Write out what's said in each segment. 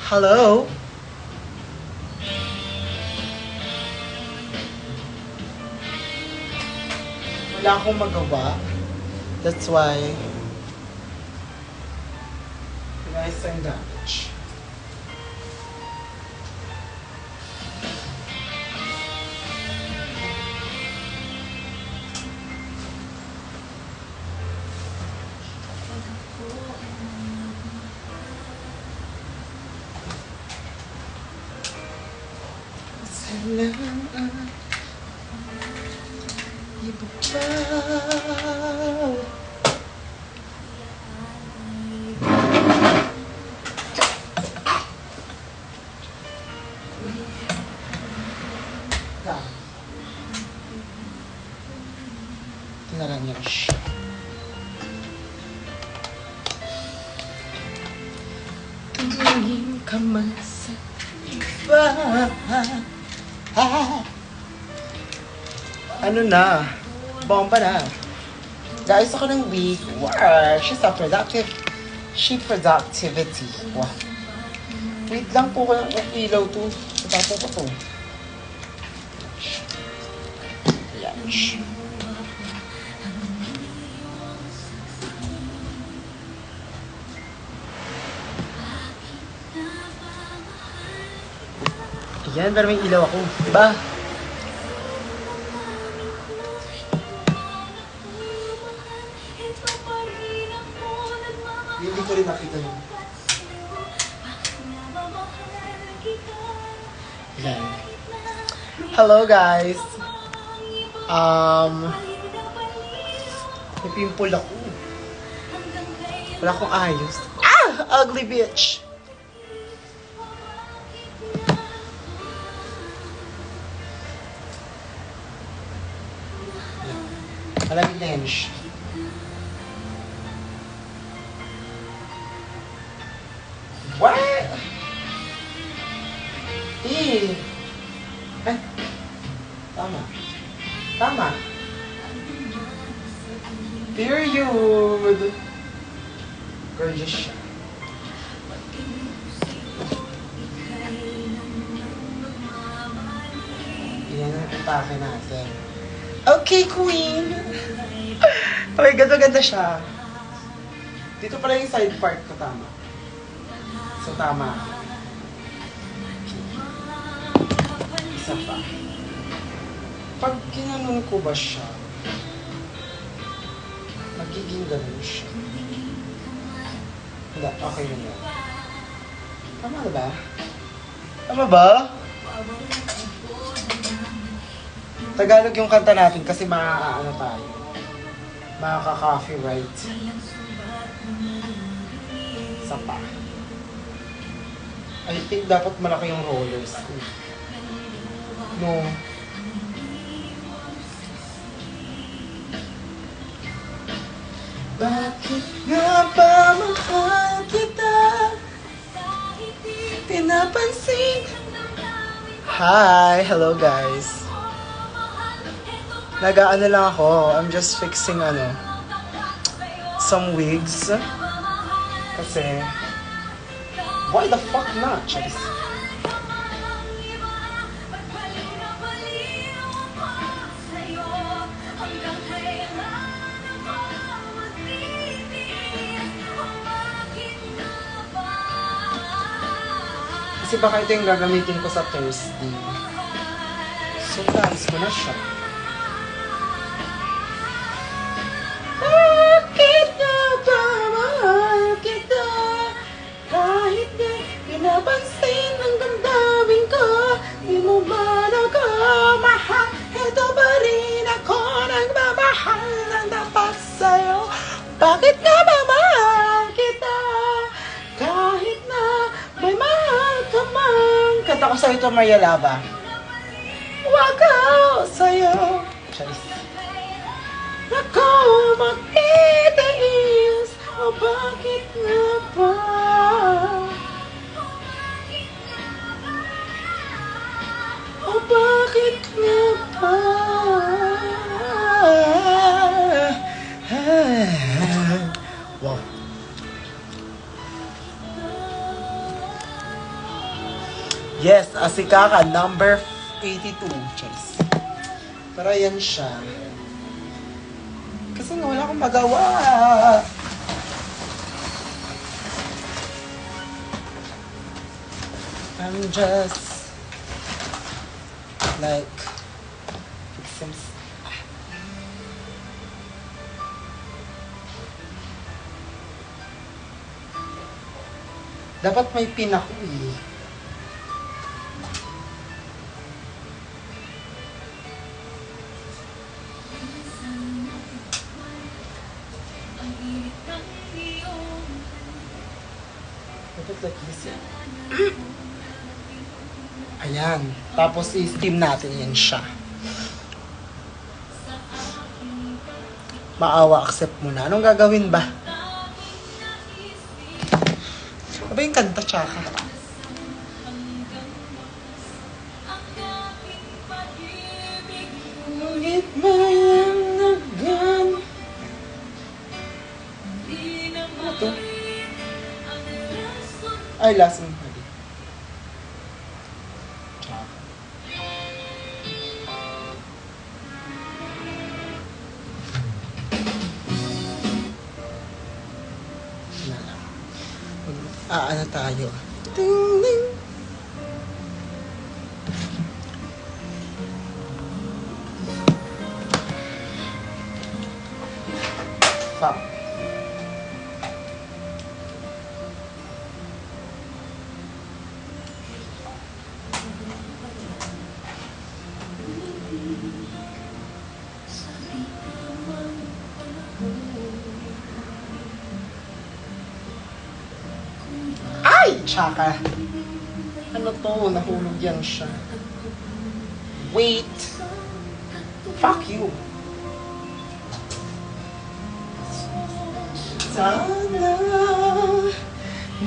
Hello? Wala akong magawa. That's why guys ang damage. Salamat iba pa. Ito na lang yan siya. Tumingin ka man sa iba. Ano na? Bomba na. Guys, ako ng week. Wow, she's a productive. She productivity. Wow. Wait lang po ko ng ilaw to. Tapos ko to. Ayan. Ayan, pero may ilaw ako. Diba? Hindi ko rin nakita yun. Ayan. Hello guys. May pimple ako. Wala akong ayos. Ah! Ugly bitch! Malamig na yan siya. What? Eh. Ay. Tama. Tama. Period. Gorgeous siya. Yan ang atake natin. Okay, queen! Oh my God, maganda siya. Dito pala yung side part ko, tama. So, tama. Isa pa. Pag ginanon ko ba siya, magiging ganun siya. Hindi, okay na yan. Tama na ba? Tama ba? Tagalog yung kanta natin kasi ano tayo. Makaka-copyright. Isa pa. I think dapat malaki yung rollers. No. Bakit nga ba mahal kita? Pinapansin. Hi! Hello guys. Nag-ano lang ako. I'm just fixing some wigs. Kasi why the fuck not? Charis. Kasi baka ito yung gagamitin ko sa Thursday. So, plans ko na siya. Bakit nga ba mahal kita? Kahit na pinapansin ang damdamin ko, di mo ba nakamahal? Ito pa rin ako nagmamahal ng dapat sa'yo. Bakit nga ba mahal kita? Kahit na may mahal ka man. Kanta ko sa'yo ito, Maria Lava. Wag ako sa'yo. Charis. Ako magtitiis. O bakit nga ba? O bakit nga ba? Wow. Yes, Asikaka, number 82. Cheers. Pero yan siya. Kasi nga wala akong magawa. I'm just like some dapat may pin ako eh. Dapat like this eh. Ayan. Tapos i-steam natin yan siya. Maawa, accept mo na. Anong gagawin ba? Ano ba yung kanta, tsaka? Ngunit mayang nagan. Ano to? Ay, last one. Ano tayo? Ding, ding. Fuck. Tsaka, ano to? Nahulog yan siya. Wait! Fuck you! Sana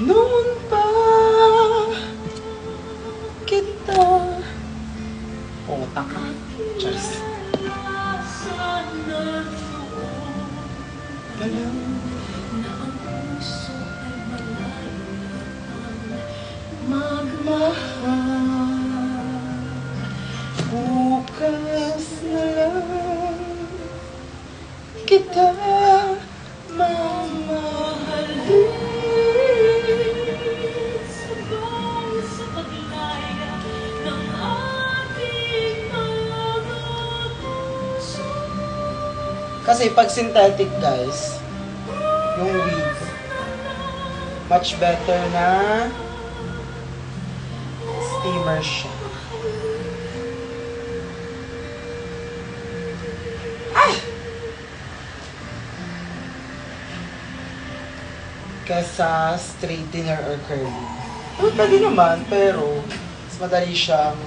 noon pa kita puta ka. Cheers. Magmahal bukas na lang kita mamahalin sabay sa paglaya ng ating mga puso. Kasi pag synthetic guys, yung wig much better na steamer siya. Ay! Kesa straightener or curly. Well, pwede naman, pero mas madali siyang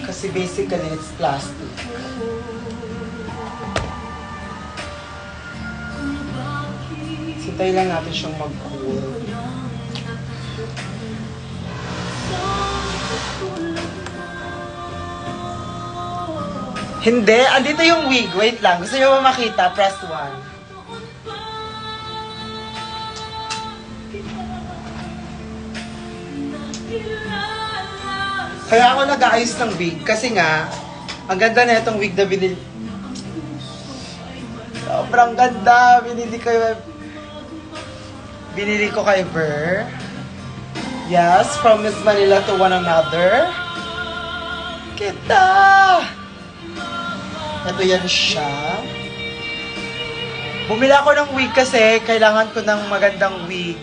kasi basically it's plastic. Sintay lang natin siyang mag-cool. Hindi, andito yung wig. Wait lang. Gusto nyo ba makita? Press 1. Kaya ako nag-aayos ng wig kasi nga, ang ganda na itong wig na binili. Sobrang ganda. Binili ko kay Ver. Yes, from Miss Manila to one another. Kita! Ito yan siya. Bumili ako ng wig kasi kailangan ko ng magandang wig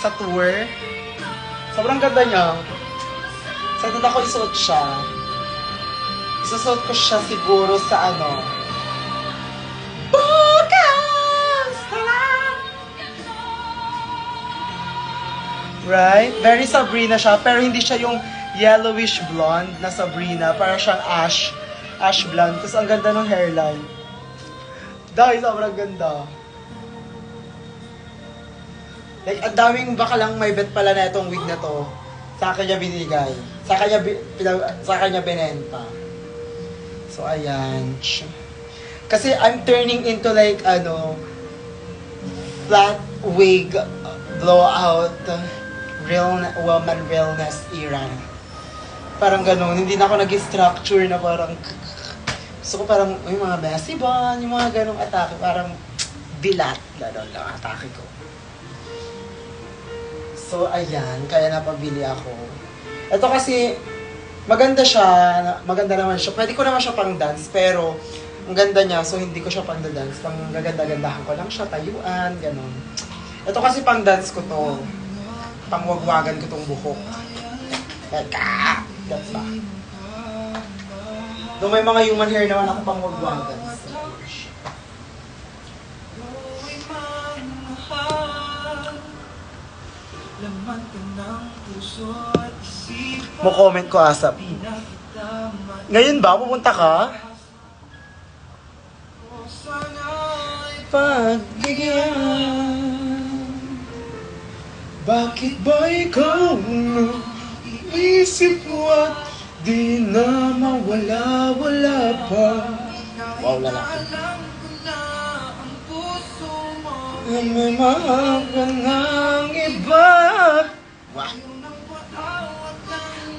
sa tour. Sobrang ganda niya. Sa ito ako isuot siya. Isusuot ko siya siguro sa ano. Bukas! Right? Very Sabrina siya, pero hindi siya yung yellowish blonde na Sabrina. Parang siyang ash blonde. Tapos ang ganda ng hairline. Dahil sobrang ganda. Like, ang daming bakalang may bet pala na itong wig na to. Sa akin niya binigay. Sa kanya binenta. So, ayan. Kasi I'm turning into like, flat wig blowout woman realness era. Parang ganun, hindi na ako nag-structure na parang, gusto ko parang, yung mga messy bun, yung mga ganung atake, parang bilat, gano'n lang atake ko. So, ayan, kaya napabili ako. Ito kasi, maganda naman siya. Pwede ko naman siya pang dance, pero ang ganda niya, so hindi ko siya pang dance. Pang gaganda-gandahan ko lang siya, tayuan, gano'n. Ito kasi pang dance ko to. Pang wagwagan ko tong buhok. Eka! That's ba? Doon may mga human hair naman ako pang wagwagan. Mo comment ko asap. Ngayon ba? Pupunta ka? Pagbigyan. Bakit ba ikaw isip mo at di na mawala-wala pa? Wow, lalaki. May mahal ka ng iba. Wow.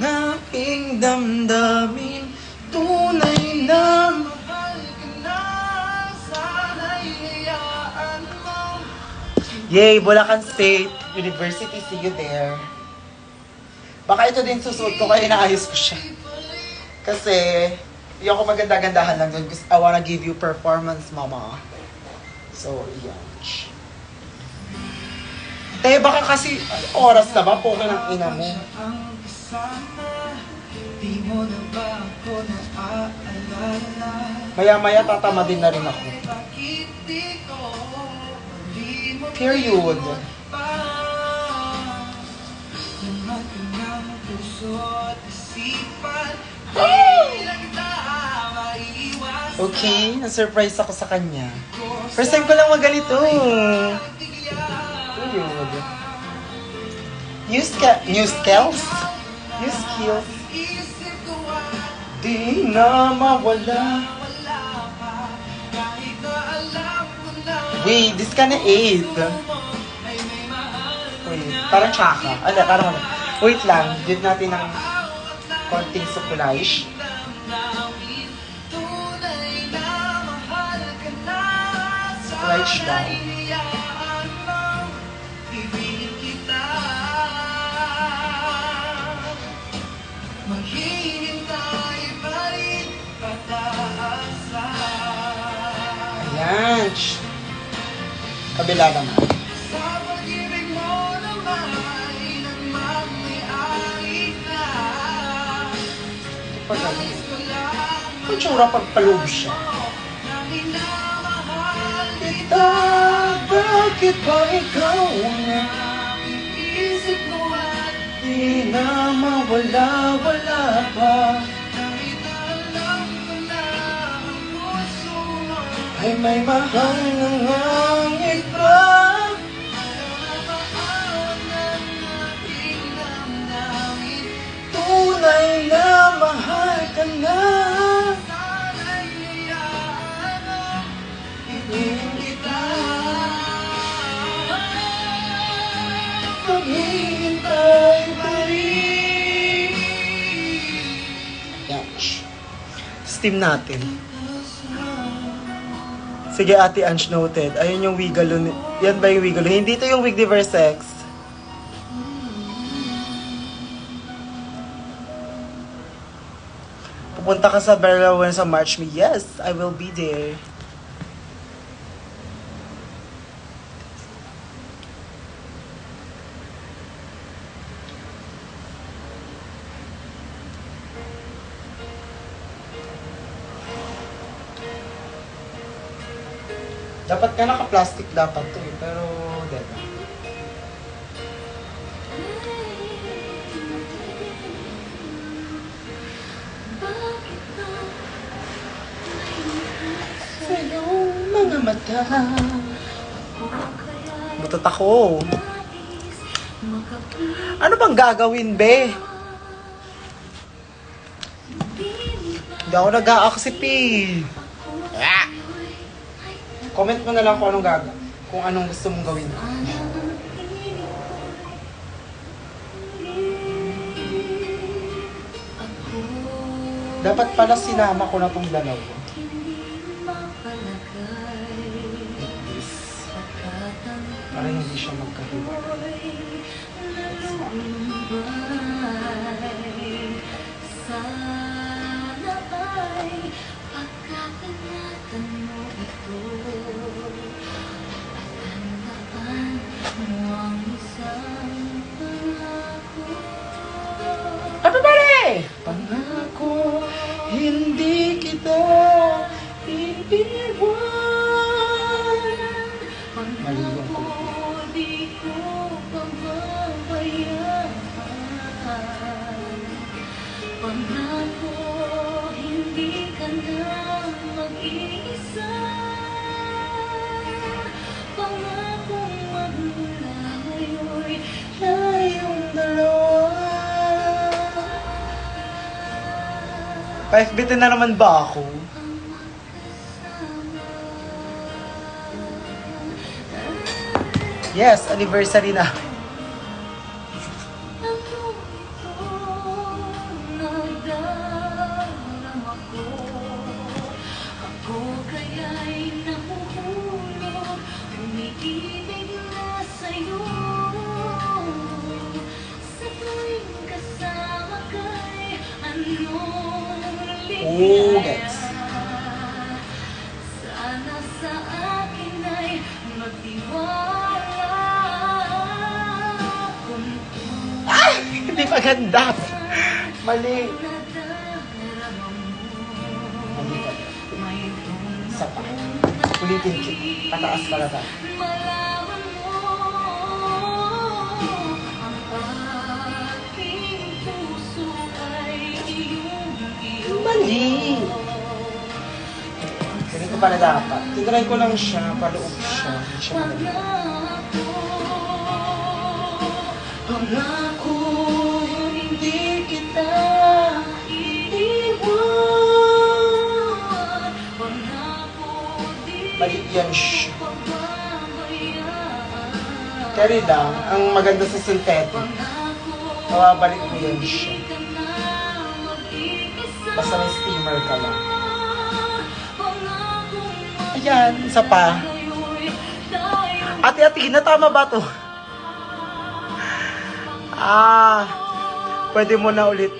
Aking damdamin, tunay na mahal ka na. Sana'y hayaan mo. Yay! Bulacan State University, see you there. Baka ito din susuot ko, kaya inaayos ko siya. Kasi, yung ako maganda-gandahan lang doon. I wanna give you performance, mama. So, yan. Baka kasi, oras na ba? Poka ng ina mo. Maya-maya tatama din na rin ako. Period. Okay, na-surprise ako sa kanya. First time ko lang magalito. New skills? New skills? Di na mawala. Wait, this kind of 8. Wait, parang tsaka. Parang ano. Wait lang, give natin ng konting sukulaish. Sukulaish daw. Ayan. Kabila naman. Kutsura pagpaloob siya. Kita, bakit ba ikaw na isip mo at di na mawala-wala pa? Ay may mahal ng iba. Tunay na mahal ka na. Ibigin kita. Maghihintay pa rin. Yan. Steam natin. Sige, Ate Ange, noted. Ayun yung Wigalo. Yan ba yung Wigalo? Hindi ito yung Wig Diversex. Pupunta ka sa Barawan sa March Me. Yes, I will be there. Dapat ka naka-plastic dapat to eh, pero diba? Sa iyong mga mata butot ako. Ano bang gagawin, be? Hindi ako nag-a-accept eh. Comment mo na lang kung anong gusto mong gawin. Dapat pala sinama ko na tong dalawa. This. Para hindi siya magkahiwalay. Sana ay pagkakanatan mo ito. Tandaan mo ang isang pangako. Happy birthday! Pangako, hindi kita iiwan. Mali yung Pangako, di ko pababayaan. Pangako, hindi ka na mag-iisa. Pangako, magmula ngayon'y Tayong dalawa. Pa-FB na naman ba ako? Yes, anniversary na. Oh, gets. Sana sa akin ay magtiwala. Ay! Hindi maganda. Mali. Mali ka. Isa pa. Ulitin kita. Pataas para sa. Malaman mo ang aking puso ay iyong Mali. Ganito pala dapat. Tinry ko lang siya. Paloob siya. Hindi siya maganda. Pangako, hindi kita iiwan. Pangako, di Mali yan siya. pababayaan. Carry lang. Ang maganda sa synthetic. Mawabalik mo yan siya. Basta may steamer ka lang. Ayan, isa pa. Ate, tama ba to? Pwede mo na ulit.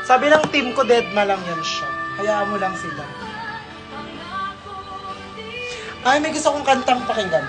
Sabi ng team ko, deadma lang yan siya. Hayaan mo lang sila. Ay, may gusto kong kantang pakinggan.